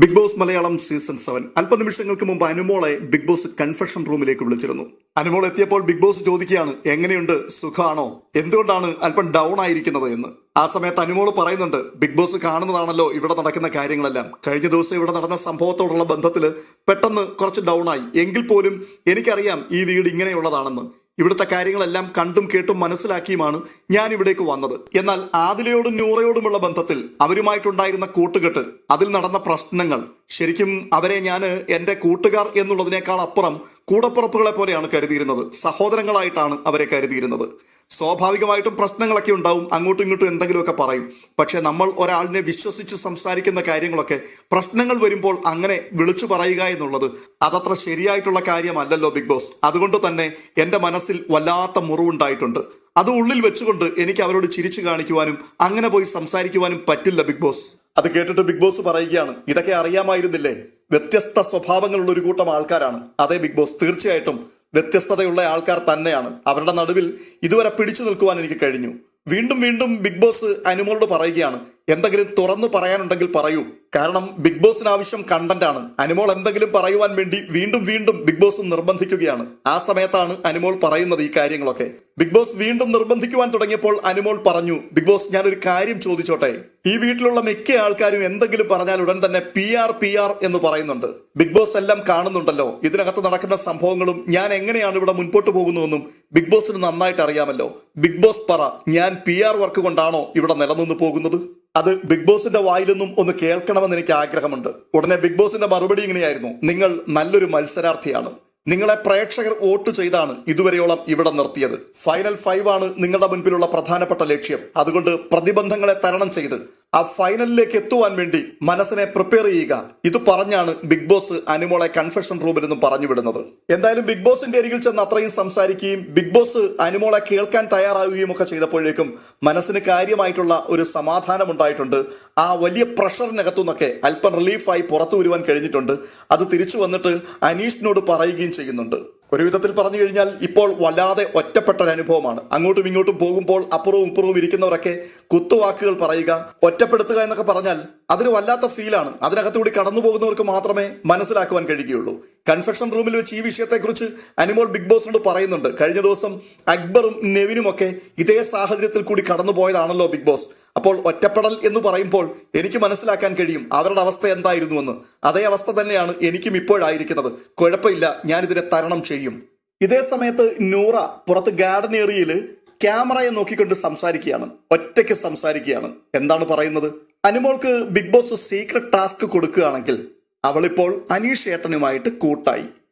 Big boss Malayalam season 7 അല്പനിമിഷങ്ങൾക്ക് മുമ്പ് അനുമോളെ big boss confession റൂമിലേക്ക് വിളിച്ചിരുന്നു. അനുമോൾ എത്തിയപ്പോൾ ബിഗ് ബോസ് ചോദിക്കുകയാണ്, എങ്ങനെയുണ്ട്, സുഖാണോ, എന്തുകൊണ്ടാണ് അല്പം ഡൗൺ ആയിരിക്കുന്നത് എന്ന്. ആ സമയത്ത് അനുമോൾ പറയുന്നുണ്ട്, ബിഗ് ബോസ് കാണുന്നതാണല്ലോ ഇവിടെ നടക്കുന്ന കാര്യങ്ങളെല്ലാം. കഴിഞ്ഞ ദിവസം ഇവിടെ നടന്ന സംഭവത്തോടുള്ള ബന്ധത്തിൽ പെട്ടെന്ന് കുറച്ച് ഡൗൺ ആയി. എങ്കിൽ പോലും എനിക്കറിയാം ഈ വീട് ഇങ്ങനെയുള്ളതാണെന്ന്. ഇവിടുത്തെ കാര്യങ്ങളെല്ലാം കണ്ടും കേട്ടും മനസ്സിലാക്കിയുമാണ് ഞാൻ ഇവിടേക്ക് വന്നത്. എന്നാൽ ആദിലയോടും നൂറയോടുമുള്ള ബന്ധത്തിൽ അവരുമായിട്ടുണ്ടായിരുന്ന കൂട്ടുകെട്ട്, അതിൽ നടന്ന പ്രശ്നങ്ങൾ, ശരിക്കും അവരെ ഞാൻ എൻ്റെ കൂട്ടുകാർ എന്നുള്ളതിനേക്കാൾ അപ്പുറം കൂടപ്പുറപ്പുകളെ പോലെയാണ് കരുതിയിരുന്നത്. സഹോദരങ്ങളായിട്ടാണ് അവരെ കരുതിയിരുന്നത്. സ്വാഭാവികമായിട്ടും പ്രശ്നങ്ങളൊക്കെ ഉണ്ടാവും, അങ്ങോട്ടും ഇങ്ങോട്ടും എന്തെങ്കിലുമൊക്കെ പറയും. പക്ഷെ നമ്മൾ ഒരാളിനെ വിശ്വസിച്ച് സംസാരിക്കുന്ന കാര്യങ്ങളൊക്കെ പ്രശ്നങ്ങൾ വരുമ്പോൾ അങ്ങനെ വിളിച്ചു പറയുക എന്നുള്ളത് അതത്ര ശരിയായിട്ടുള്ള കാര്യമല്ലല്ലോ ബിഗ് ബോസ്. അതുകൊണ്ട് തന്നെ എൻ്റെ മനസ്സിൽ വല്ലാത്ത മുറിവുണ്ടായിട്ടുണ്ട്. അത് ഉള്ളിൽ വെച്ചുകൊണ്ട് എനിക്ക് അവരോട് ചിരിച്ചു കാണിക്കുവാനും അങ്ങനെ പോയി സംസാരിക്കുവാനും പറ്റില്ല ബിഗ് ബോസ്. അത് കേട്ടിട്ട് ബിഗ് ബോസ് പറയുകയാണ്, ഇതൊക്കെ അറിയാമായിരുന്നില്ലേ? വ്യത്യസ്ത സ്വഭാവങ്ങളുള്ള ഒരു കൂട്ടം ആൾക്കാരാണ്. അതെ ബിഗ് ബോസ്, തീർച്ചയായിട്ടും വ്യത്യസ്തതയുള്ള ആൾക്കാർ തന്നെയാണ്. അവരുടെ നടുവിൽ ഇതുവരെ പിടിച്ചു നിൽക്കുവാൻ എനിക്ക് കഴിഞ്ഞു. വീണ്ടും വീണ്ടും ബിഗ് ബോസ് അനുമോളോട് പറയുകയാണ്, എന്തെങ്കിലും തുറന്നു പറയാനുണ്ടെങ്കിൽ പറയൂ. കാരണം ബിഗ് ബോസിന് ആവശ്യം കണ്ടന്റ് ആണ്. അനുമോൾ എന്തെങ്കിലും പറയുവാൻ വേണ്ടി വീണ്ടും വീണ്ടും ബിഗ് ബോസ് നിർബന്ധിക്കുകയാണ്. ആ സമയത്താണ് അനുമോൾ പറയുന്നത് ഈ കാര്യങ്ങളൊക്കെ. ബിഗ് ബോസ് വീണ്ടും നിർബന്ധിക്കുവാൻ തുടങ്ങിയപ്പോൾ അനുമോൾ പറഞ്ഞു, ബിഗ് ബോസ്, ഞാനൊരു കാര്യം ചോദിച്ചോട്ടെ? ഈ വീട്ടിലുള്ള മിക്ക ആൾക്കാരും എന്തെങ്കിലും പറഞ്ഞാൽ ഉടൻ തന്നെ PR എന്ന് പറയുന്നുണ്ട്. ബിഗ് ബോസ് എല്ലാം കാണുന്നുണ്ടല്ലോ. ഇതിനകത്ത് നടക്കുന്ന സംഭവങ്ങളും ഞാൻ എങ്ങനെയാണ് ഇവിടെ മുൻപോട്ട് പോകുന്നതെന്നും ബിഗ് ബോസിന് നന്നായിട്ട് അറിയാമല്ലോ. ബിഗ് ബോസ് പറ, ഞാൻ PR വർക്ക് കൊണ്ടാണോ ഇവിടെ നിലനിന്ന് പോകുന്നത്? അത് ബിഗ് ബോസിന്റെ വായിൽ നിന്നും ഒന്ന് കേൾക്കണമെന്ന് എനിക്ക് ആഗ്രഹമുണ്ട്. ഉടനെ ബിഗ് ബോസിന്റെ മറുപടി ഇങ്ങനെയായിരുന്നു, നിങ്ങൾ നല്ലൊരു മത്സരാർത്ഥിയാണ്. നിങ്ങളെ പ്രേക്ഷകർ വോട്ട് ചെയ്താണ് ഇതുവരെയോളം ഇവിടെ നിർത്തിയത്. ഫൈനൽ 5 ആണ് നിങ്ങളുടെ മുൻപിലുള്ള പ്രധാനപ്പെട്ട ലക്ഷ്യം. അതുകൊണ്ട് പ്രതിബന്ധങ്ങളെ തരണം ചെയ്ത് ആ ഫൈനലിലേക്ക് എത്തുവാൻ വേണ്ടി മനസ്സിനെ പ്രിപ്പയർ ചെയ്യുക. ഇത് പറഞ്ഞാണ് ബിഗ് ബോസ് അനുമോളെ കൺഫെഷൻ റൂമിൽ നിന്നും പറഞ്ഞു വിടുന്നത്. എന്തായാലും ബിഗ് ബോസിന്റെ അരികിൽ ചെന്ന് അത്രയും സംസാരിക്കുകയും ബിഗ് ബോസ് അനുമോളെ കേൾക്കാൻ തയ്യാറാവുകയും ഒക്കെ ചെയ്തപ്പോഴേക്കും മനസ്സിന് കാര്യമായിട്ടുള്ള ഒരു സമാധാനം ഉണ്ടായിട്ടുണ്ട്. ആ വലിയ പ്രഷറിനകത്തു നിന്നൊക്കെ അല്പം റിലീഫായി പുറത്തു വരുവാൻ കഴിഞ്ഞിട്ടുണ്ട്. അത് തിരിച്ചു വന്നിട്ട് അനീഷിനോട് പറയുകയും ചെയ്യുന്നുണ്ട്. ഒരു വിധത്തിൽ പറഞ്ഞു കഴിഞ്ഞാൽ ഇപ്പോൾ വല്ലാതെ ഒറ്റപ്പെട്ട ഒരു അനുഭവമാണ്. അങ്ങോട്ടും ഇങ്ങോട്ടും പോകുമ്പോൾ അപ്പുറവും ഇപ്പുറവും ഇരിക്കുന്നവരൊക്കെ കുത്തുവാക്കുകൾ പറയുക, ഒറ്റപ്പെടുത്തുക എന്നൊക്കെ പറഞ്ഞാൽ അതൊരു വല്ലാത്ത ഫീലാണ്. അതിനകത്തുകൂടി കടന്നു പോകുന്നവർക്ക് മാത്രമേ മനസ്സിലാക്കുവാൻ കഴിയുകയുള്ളൂ. കൺഫെഷൻ റൂമിൽ വെച്ച് ഈ വിഷയത്തെക്കുറിച്ച് അനുമോൾ ബിഗ് ബോസിനോട് പറയുന്നുണ്ട്. കഴിഞ്ഞ ദിവസം അക്ബറും നെവിനും ഒക്കെ ഇതേ സാഹചര്യത്തിൽ കൂടി കടന്നു പോയതാണല്ലോ ബിഗ് ബോസ്. അപ്പോൾ ഒറ്റപ്പെടൽ എന്ന് പറയുമ്പോൾ എനിക്ക് മനസ്സിലാക്കാൻ കഴിയും അവരുടെ അവസ്ഥ എന്തായിരുന്നുവെന്ന്. അതേ അവസ്ഥ തന്നെയാണ് എനിക്കും ഇപ്പോഴായിരിക്കുന്നത്. കുഴപ്പമില്ല, ഞാനിതിനെ തരണം ചെയ്യും. ഇതേ സമയത്ത് നൂറ പുറത്ത് ഗാർഡൻ ഏരിയയിൽ ക്യാമറയെ നോക്കിക്കൊണ്ട് സംസാരിക്കുകയാണ്. ഒറ്റയ്ക്ക് സംസാരിക്കുകയാണ്. എന്താണ് പറയുന്നത്? അനുമോൾക്ക് ബിഗ് ബോസ് സീക്രട്ട് ടാസ്ക് കൊടുക്കുകയാണെങ്കിൽ അവളിപ്പോൾ അനീഷ് ഏട്ടനുമായിട്ട് കൂട്ടായി.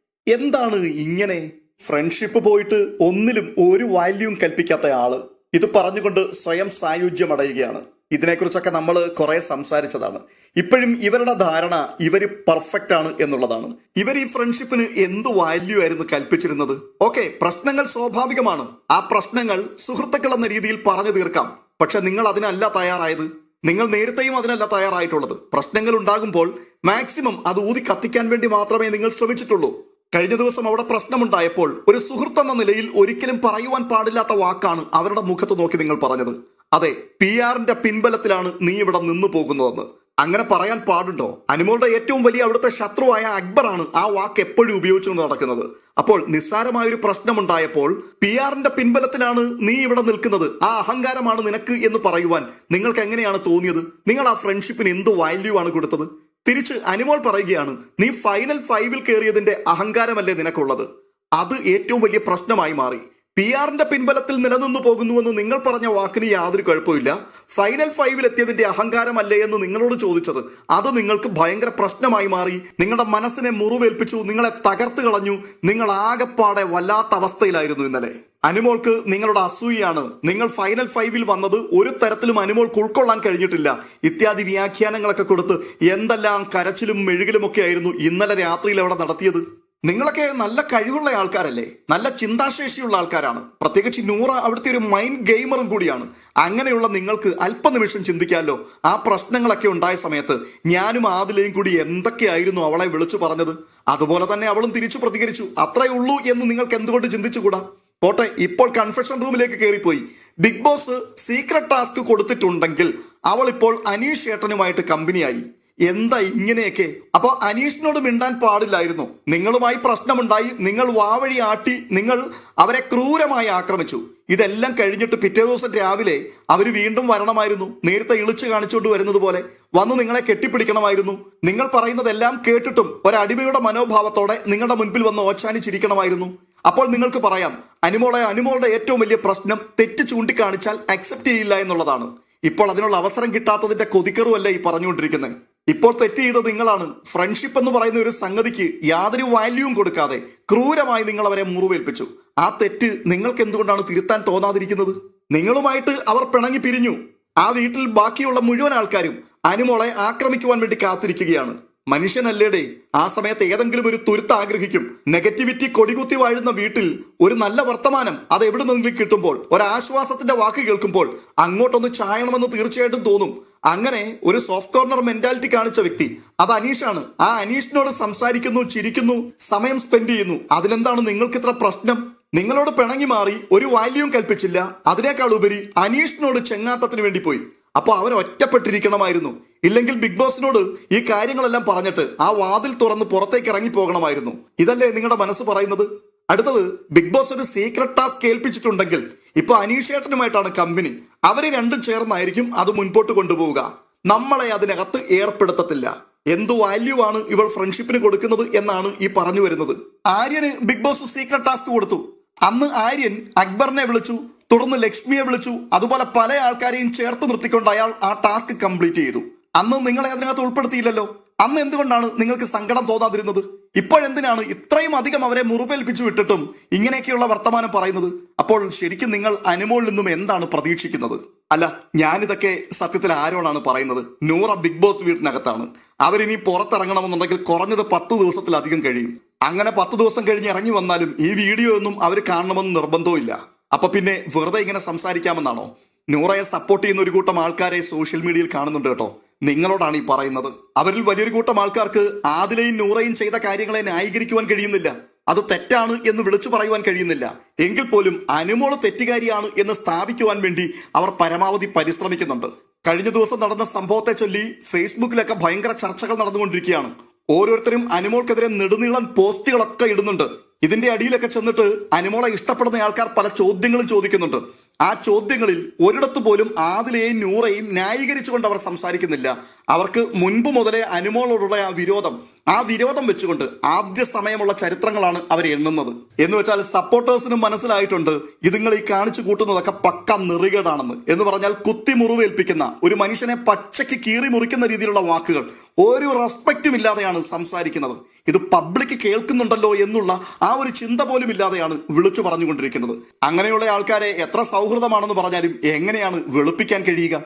എന്താണ് ഇങ്ങനെ ഫ്രണ്ട്ഷിപ്പ് പോയിട്ട് ഒന്നിലും ഒരു വാല്യൂം കൽപ്പിക്കാത്ത ആള് ഇത് പറഞ്ഞുകൊണ്ട് സ്വയം സായുജ്യമടയുകയാണ്. ഇതിനെക്കുറിച്ചൊക്കെ നമ്മൾ കുറെ സംസാരിച്ചതാണ്. ഇപ്പോഴും ഇവരുടെ ധാരണ ഇവർ പെർഫെക്റ്റ് ആണ് എന്നുള്ളതാണ്. ഇവർ ഈ ഫ്രണ്ട്ഷിപ്പിന് എന്ത് വാല്യൂ ആയിരുന്നു കൽപ്പിച്ചിരുന്നത്? ഓക്കെ, പ്രശ്നങ്ങൾ സ്വാഭാവികമാണ്. ആ പ്രശ്നങ്ങൾ സുഹൃത്തുക്കൾ എന്ന രീതിയിൽ പറഞ്ഞു തീർക്കാം. പക്ഷെ നിങ്ങൾ അതിനല്ല തയ്യാറായത്. നിങ്ങൾ നേരത്തെയും അതിനല്ല തയ്യാറായിട്ടുള്ളത്. പ്രശ്നങ്ങൾ ഉണ്ടാകുമ്പോൾ മാക്സിമം അത് ഊതി കത്തിക്കാൻ വേണ്ടി മാത്രമേ നിങ്ങൾ ശ്രമിച്ചിട്ടുള്ളൂ. കഴിഞ്ഞ ദിവസം അവിടെ പ്രശ്നമുണ്ടായപ്പോൾ ഒരു സുഹൃത്ത് എന്ന നിലയിൽ ഒരിക്കലും പറയുവാൻ പാടില്ലാത്ത വാക്കാണ് അവരുടെ മുഖത്ത് നോക്കി നിങ്ങൾ പറഞ്ഞത്. അതെ, PR-ന്റെ പിൻബലത്തിലാണ് നീ ഇവിടെ നിന്നു പോകുന്നതെന്ന്. അങ്ങനെ പറയാൻ പാടുണ്ടോ? അനുമോളുടെ ഏറ്റവും വലിയ അവിടുത്തെ ശത്രുവായ അക്ബറാണ് ആ വാക്ക് എപ്പോഴും ഉപയോഗിച്ചുകൊണ്ട് നടക്കുന്നത്. അപ്പോൾ നിസ്സാരമായൊരു പ്രശ്നമുണ്ടായപ്പോൾ PR-ന്റെ പിൻബലത്തിലാണ് നീ ഇവിടെ നിൽക്കുന്നത്, ആ അഹങ്കാരമാണ് നിനക്ക് എന്ന് പറയുവാൻ നിങ്ങൾക്ക് എങ്ങനെയാണ് തോന്നിയത്? നിങ്ങൾ ആ ഫ്രണ്ട്ഷിപ്പിന് എന്ത് വാല്യൂ ആണ് കൊടുത്തത്? തിരിച്ച് അനുമോൾ പറയുകയാണ്, നീ ഫൈനൽ 5 കയറിയതിന്റെ അഹങ്കാരമല്ലേ നിനക്കുള്ളത്? അത് ഏറ്റവും വലിയ പ്രശ്നമായി മാറി. PR-ന്റെ പിൻബലത്തിൽ നിലനിന്നു പോകുന്നുവെന്ന് നിങ്ങൾ പറഞ്ഞ വാക്കിന് യാതൊരു കുഴപ്പമില്ല. ഫൈനൽ 5 എത്തിയതിന്റെ അഹങ്കാരമല്ലേ എന്ന് നിങ്ങളോട് ചോദിച്ചത്, അത് നിങ്ങൾക്ക് ഭയങ്കര പ്രശ്നമായി മാറി. നിങ്ങളുടെ മനസ്സിനെ മുറിവേൽപ്പിച്ചു, നിങ്ങളെ തകർത്ത് കളഞ്ഞു. നിങ്ങൾ ആകെപ്പാടെ വല്ലാത്ത അവസ്ഥയിലായിരുന്നു ഇന്നലെ. അനുമോൾക്ക് നിങ്ങളുടെ അസൂയാണ്. നിങ്ങൾ ഫൈനൽ 5 വന്നത് ഒരു തരത്തിലും അനുമോൾക്ക് ഉൾക്കൊള്ളാൻ കഴിഞ്ഞിട്ടില്ല. ഇത്യാദി വ്യാഖ്യാനങ്ങളൊക്കെ കൊടുത്ത് എന്തെല്ലാം കരച്ചിലും മെഴുകിലുമൊക്കെ ആയിരുന്നു ഇന്നലെ രാത്രിയിൽ അവിടെ നടത്തിയത്. നിങ്ങളൊക്കെ നല്ല കഴിവുള്ള ആൾക്കാരല്ലേ, നല്ല ചിന്താശേഷിയുള്ള ആൾക്കാരാണ്. പ്രത്യേകിച്ച് നൂറ അവിടുത്തെ ഒരു മൈൻഡ് ഗെയിമറും കൂടിയാണ്. അങ്ങനെയുള്ള നിങ്ങൾക്ക് അല്പനിമിഷം ചിന്തിക്കാമല്ലോ, ആ പ്രശ്നങ്ങളൊക്കെ ഉണ്ടായ സമയത്ത് ഞാനും ആദിലയും കൂടി എന്തൊക്കെയായിരുന്നു അവളെ വിളിച്ചു പറഞ്ഞത്. അതുപോലെ തന്നെ അവളും തിരിച്ചു പ്രതികരിച്ചു. അത്രയേ ഉള്ളൂ എന്ന് നിങ്ങൾക്ക് എന്തുകൊണ്ട് ചിന്തിച്ചുകൂടാ? പോട്ടെ, ഇപ്പോൾ കൺഫെഷൻ റൂമിലേക്ക് കയറിപ്പോയി. ബിഗ് ബോസ് സീക്രട്ട് ടാസ്ക് കൊടുത്തിട്ടുണ്ടെങ്കിൽ അവൾ ഇപ്പോൾ അനീഷ് ഏട്ടനുമായിട്ട് കമ്പനിയായി. എന്താ ഇങ്ങനെയൊക്കെ? അപ്പോ അനീഷിനോട് മിണ്ടാൻ പാടില്ലായിരുന്നു. നിങ്ങളുമായി പ്രശ്നമുണ്ടായി, നിങ്ങൾ വാവഴി ആട്ടി, നിങ്ങൾ അവരെ ക്രൂരമായി ആക്രമിച്ചു. ഇതെല്ലാം കഴിഞ്ഞിട്ട് പിറ്റേ ദിവസം രാവിലെ അവർ വീണ്ടും വരണമായിരുന്നു. നേരത്തെ ഇളിച്ചു കാണിച്ചുകൊണ്ട് വരുന്നത് പോലെ വന്ന് നിങ്ങളെ കെട്ടിപ്പിടിക്കണമായിരുന്നു. നിങ്ങൾ പറയുന്നതെല്ലാം കേട്ടിട്ടും ഒരടിമയുടെ മനോഭാവത്തോടെ നിങ്ങളുടെ മുൻപിൽ വന്ന് ഓച്ചാനിച്ചിരിക്കണമായിരുന്നു. അപ്പോൾ നിങ്ങൾക്ക് പറയാം, അനുമോളുടെ ഏറ്റവും വലിയ പ്രശ്നം തെറ്റ് ചൂണ്ടിക്കാണിച്ചാൽ അക്സെപ്റ്റ് ചെയ്യില്ല എന്നുള്ളതാണ്. ഇപ്പോൾ അതിനുള്ള അവസരം കിട്ടാത്തതിന്റെ കൊതിക്കറുമല്ല ഈ പറഞ്ഞുകൊണ്ടിരിക്കുന്നത്. ഇപ്പോൾ തെറ്റ് ചെയ്തത് നിങ്ങളാണ്. ഫ്രണ്ട്ഷിപ്പ് എന്ന് പറയുന്ന ഒരു സംഗതിക്ക് യാതൊരു വാല്യൂവും കൊടുക്കാതെ ക്രൂരമായി നിങ്ങൾ അവരെ മുറിവേൽപ്പിച്ചു. ആ തെറ്റ് നിങ്ങൾക്ക് എന്തുകൊണ്ടാണ് തിരുത്താൻ തോന്നാതിരിക്കുന്നത്? നിങ്ങളുമായിട്ട് അവർ പിണങ്ങി പിരിഞ്ഞു. ആ വീട്ടിൽ ബാക്കിയുള്ള മുഴുവൻ ആൾക്കാരും അനുമോളെ ആക്രമിക്കുവാൻ വേണ്ടി കാത്തിരിക്കുകയാണ്. മനുഷ്യനല്ലേടേ, ആ സമയത്ത് ഏതെങ്കിലും ഒരു തുരുത്ത് ആഗ്രഹിക്കും. നെഗറ്റിവിറ്റി കൊടികുത്തി വാഴുന്ന വീട്ടിൽ ഒരു നല്ല വർത്തമാനം അത് എവിടെ നിന്നെങ്കിലും കിട്ടുമ്പോൾ, ഒരാശ്വാസത്തിന്റെ വാക്ക് കേൾക്കുമ്പോൾ അങ്ങോട്ടൊന്ന് ചായണമെന്ന് തീർച്ചയായിട്ടും തോന്നും. അങ്ങനെ ഒരു സോഫ്റ്റ് കോർണർ മെന്റാലിറ്റി കാണിച്ച വ്യക്തി അത് അനീഷാണ്. ആ അനീഷിനോട് സംസാരിക്കുന്നു, ചിരിക്കുന്നു, സമയം സ്പെൻഡ് ചെയ്യുന്നു. അതിലെന്താണ് നിങ്ങൾക്ക് ഇത്ര പ്രശ്നം? നിങ്ങളോട് പിണങ്ങി മാറി, ഒരു വാല്യൂവും കൽപ്പിച്ചില്ല. അതിനേക്കാൾ ഉപരി അനീഷിനോട് ചെങ്ങാത്തത്തിന് വേണ്ടി പോയി. അപ്പോൾ അവർ ഒറ്റപ്പെട്ടിരിക്കണമായിരുന്നു. ഇല്ലെങ്കിൽ ബിഗ് ബോസിനോട് ഈ കാര്യങ്ങളെല്ലാം പറഞ്ഞിട്ട് ആ വാതിൽ തുറന്ന് പുറത്തേക്ക് ഇറങ്ങി പോകണമായിരുന്നു. ഇതല്ലേ നിങ്ങളുടെ മനസ്സ് പറയുന്നത്? അടുത്തത്, ബിഗ് ബോസ് ഒരു സീക്രട്ട് ടാസ്ക് ഏൽപ്പിച്ചിട്ടുണ്ടെങ്കിൽ ഇപ്പൊ അനീഷേട്ടനുമായിട്ടാണ് കമ്പനി. അവര് രണ്ടും ചേർന്നായിരിക്കും അത് മുൻപോട്ട് കൊണ്ടുപോവുക. നമ്മളെ അതിനകത്ത് ഏർപ്പെടുത്തത്തില്ല. എന്തു വാല്യൂ ആണ് ഇവൾ ഫ്രണ്ട്ഷിപ്പിന് കൊടുക്കുന്നത് എന്നാണ് ഈ പറഞ്ഞു വരുന്നത്. ആര്യന് ബിഗ് ബോസ് സീക്രട്ട് ടാസ്ക് കൊടുത്തു. അന്ന് ആര്യൻ അക്ബറിനെ വിളിച്ചു, തുടർന്ന് ലക്ഷ്മിയെ വിളിച്ചു. അതുപോലെ പല ആൾക്കാരെയും ചേർത്ത് നിർത്തിക്കൊണ്ട് അയാൾ ആ ടാസ്ക് കംപ്ലീറ്റ് ചെയ്തു. അന്ന് നിങ്ങളെ അതിനകത്ത് ഉൾപ്പെടുത്തിയില്ലല്ലോ. അന്ന് എന്തുകൊണ്ടാണ് നിങ്ങൾക്ക് സങ്കടം തോന്നാതിരുന്നത്? ഇപ്പോഴെന്തിനാണ് ഇത്രയും അധികം അവരെ മുറിവേൽപ്പിച്ചു വിട്ടിട്ടും ഇങ്ങനെയൊക്കെയുള്ള വർത്തമാനം പറയുന്നത്? അപ്പോൾ ശരിക്കും നിങ്ങൾ അനുമോളിൽ നിന്നും എന്താണ് പ്രതീക്ഷിക്കുന്നത്? അല്ല, ഞാനിതൊക്കെ സത്യത്തിൽ ആരോടാണ് പറയുന്നത്? നൂറ ബിഗ് ബോസ് വീട്ടിനകത്താണ്. അവരിനി പുറത്തിറങ്ങണമെന്നുണ്ടെങ്കിൽ കുറഞ്ഞത് 10 ദിവസത്തിലധികം കഴിയും. അങ്ങനെ 10 ദിവസം കഴിഞ്ഞ് ഇറങ്ങി വന്നാലും ഈ വീഡിയോ ഒന്നും അവർ കാണണമെന്ന് നിർബന്ധവും ഇല്ല. അപ്പൊ പിന്നെ വെറുതെ ഇങ്ങനെ സംസാരിക്കാമെന്നാണോ? നൂറയെ സപ്പോർട്ട് ചെയ്യുന്ന ഒരു കൂട്ടം ആൾക്കാരെ സോഷ്യൽ മീഡിയയിൽ കാണുന്നുണ്ട് കേട്ടോ. നിങ്ങളോടാണ് ഈ പറയുന്നത്. അവരിൽ വലിയൊരു കൂട്ടം ആൾക്കാർക്ക് ആദിലയും നൂറയും ചെയ്ത കാര്യങ്ങളെ ന്യായീകരിക്കുവാൻ കഴിയുന്നില്ല. അത് തെറ്റാണ് എന്ന് വിളിച്ചു പറയുവാൻ കഴിയുന്നില്ല. എങ്കിൽ പോലും അനുമോള് തെറ്റുകാരിയാണ് എന്ന് സ്ഥാപിക്കുവാൻ വേണ്ടി അവർ പരമാവധി പരിശ്രമിക്കുന്നുണ്ട്. കഴിഞ്ഞ ദിവസം നടന്ന സംഭവത്തെ ചൊല്ലി ഫേസ്ബുക്കിലൊക്കെ ഭയങ്കര ചർച്ചകൾ നടന്നുകൊണ്ടിരിക്കുകയാണ്. ഓരോരുത്തരും അനുമോൾക്കെതിരെ നെടുനീളൻ പോസ്റ്റുകളൊക്കെ ഇടുന്നുണ്ട്. ഇതിന്റെ അടിയിലൊക്കെ ചെന്നിട്ട് അനുമോളെ ഇഷ്ടപ്പെടുന്ന ആൾക്കാർ പല ചോദ്യങ്ങളും ചോദിക്കുന്നുണ്ട്. ആ ചോദ്യങ്ങളിൽ ഒരിടത്തു പോലും ആദിലയെയും നൂറയും ന്യായീകരിച്ചുകൊണ്ട് അവർ സംസാരിക്കുന്നില്ല. അവർക്ക് മുൻപ് മുതലേ അനുമോളോടുള്ള ആ വിരോധം വെച്ചുകൊണ്ട് ആദ്യ സമയമുള്ള ചരിത്രങ്ങളാണ് അവർ എണ്ണുന്നത്. എന്ന് വെച്ചാൽ സപ്പോർട്ടേഴ്സിന് മനസ്സിലായിട്ടുണ്ട് ഇതുങ്ങൾ ഈ കാണിച്ചു കൂട്ടുന്നതൊക്കെ പക്ക നെറികേടാണെന്ന്. എന്ന് പറഞ്ഞാൽ കുത്തി മുറിവേൽപ്പിക്കുന്ന, ഒരു മനുഷ്യനെ പച്ചയ്ക്ക് കീറി മുറിക്കുന്ന രീതിയിലുള്ള വാക്കുകൾ, ഒരു റെസ്പെക്റ്റും ഇല്ലാതെയാണ് സംസാരിക്കുന്നത്. ഇത് പബ്ലിക് കേൾക്കുന്നുണ്ടല്ലോ എന്നുള്ള ആ ഒരു ചിന്ത പോലും ഇല്ലാതെയാണ് വിളിച്ചു പറഞ്ഞുകൊണ്ടിരിക്കുന്നത്. അങ്ങനെയുള്ള ആൾക്കാരെ എത്ര സൗഹൃദമാണെന്ന് പറഞ്ഞാലും എങ്ങനെയാണ് വെളുപ്പിക്കാൻ കഴിയുക?